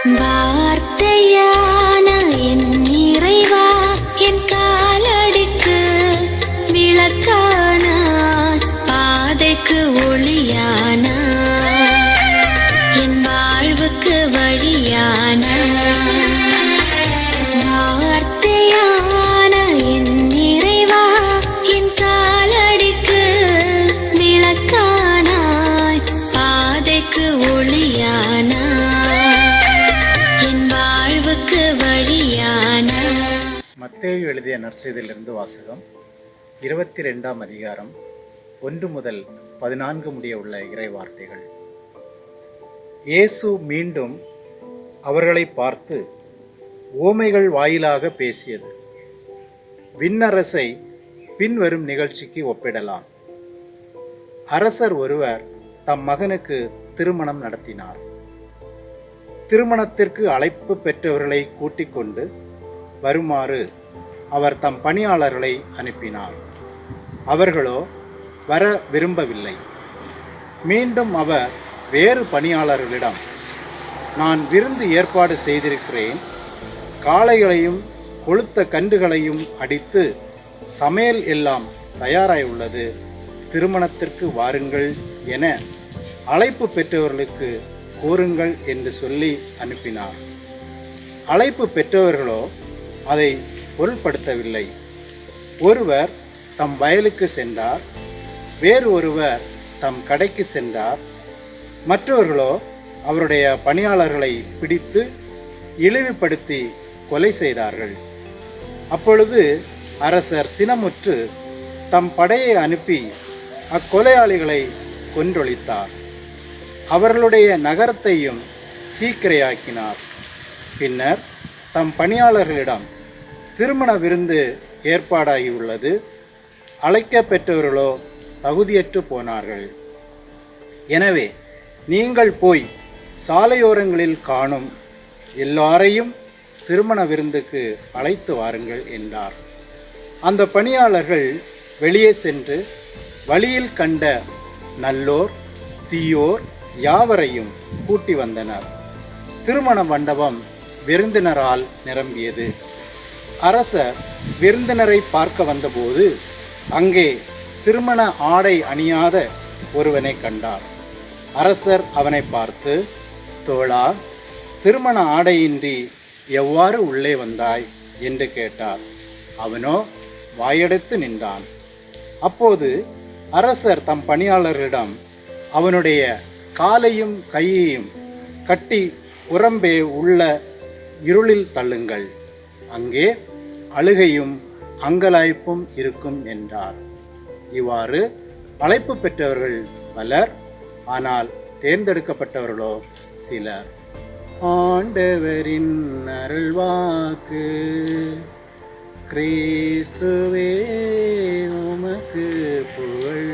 வார்த்தையான என் இறைவா, என் காலடிக்கு விளக்கானாய், பாதைக்கு ஒளியானாய், என் வாழ்வுக்கு வழியானாய். வார்த்தையான என் இறைவா, என் காலடிக்கு விளக்கானாய், பாதைக்கு ஒளியானாய், என் வாழ்வுக்கு வழியானாய். மத்தேயு எழுதிய நற்செய்தியிலிருந்து வாசகம். 22ஆம் அதிகாரம் 1 முதல் 14 முடிய உள்ள இறை வார்த்தைகள். இயேசு மீண்டும் அவர்களை பார்த்து ஓமைகள் வாயிலாக பேசியது. விண்ணரசை பின்வரும் நிகழ்ச்சிக்கு ஒப்பிடலாம். அரசர் ஒருவர் தம் மகனுக்கு திருமணம் நடத்தினார். திருமணத்திற்கு அழைப்பு பெற்றவர்களை கூட்டிக் கொண்டு வருமாறு அவர் தம் பணியாளர்களை அனுப்பினார். அவர்களோ வர விரும்பவில்லை. மீண்டும் அவர் வேறு பணியாளர்களிடம், நான் விருந்து ஏற்பாடு செய்திருக்கிறேன், காளைகளையும் கொழுத்த கன்றுகளையும் அடித்து சமையல் எல்லாம் தயாராய் உள்ளது, திருமணத்திற்கு வாருங்கள் என அழைப்பு பெற்றவர்களுக்கு கூறுங்கள் என்று சொல்லி அனுப்பினார். அழைப்பு பெற்றவர்களோ அதை பொருட்படுத்தவில்லை. ஒருவர் தம் வயலுக்கு சென்றார், வேறு ஒருவர் தம் கடைக்கு சென்றார். மற்றவர்களோ அவருடைய பணியாளர்களை பிடித்து இழிவுபடுத்தி கொலை செய்தார்கள். அப்பொழுது அரசர் சினமுற்று தம் படையை அனுப்பி அக்கொலையாளிகளை கொன்றொழித்தார். அவர்களுடைய நகரத்தையும் தீக்கிரையாக்கினார். பின்னர் தம் பணியாளர்களிடம், திருமண விருந்து ஏற்பாடாகியுள்ளது, அழைக்க பெற்றவர்களோ தகுதியற்று போனார்கள். எனவே நீங்கள் போய் சாலையோரங்களில் காணும் எல்லாரையும் திருமண விருந்துக்கு அழைத்து வாருங்கள் என்றார். அந்த பணியாளர்கள் வெளியே சென்று வழியில் கண்ட நல்லோர் தீயோர் யாவரையும் கூட்டி வந்தனர். திருமண மண்டபம் விருந்தினரால் நிரம்பியது. அரசர் விருந்தினரை பார்க்க வந்தபோது அங்கே திருமண ஆடை அணியாத ஒருவனை கண்டார். அரசர் அவனை பார்த்து, தோழா, திருமண ஆடையின்றி எவ்வாறு உள்ளே வந்தாய் என்று கேட்டார். அவனோ வாயடைத்து நின்றான். அப்போது அரசர் தம் பணியாளர்களிடம், அவனுடைய காலையும் கையையும் கட்டி புறம்பே உள்ள இருளில் தள்ளுங்கள், அங்கே அழுகையும் அங்கலாய்ப்பும் இருக்கும் என்றார். இவ்வாறு அழைப்பு பெற்றவர்கள் பலர், ஆனால் தேர்ந்தெடுக்கப்பட்டவர்களோ சிலர். ஆண்டவரின் அருள்வாக்கு. கிறிஸ்துவே உமக்கு புகழ்.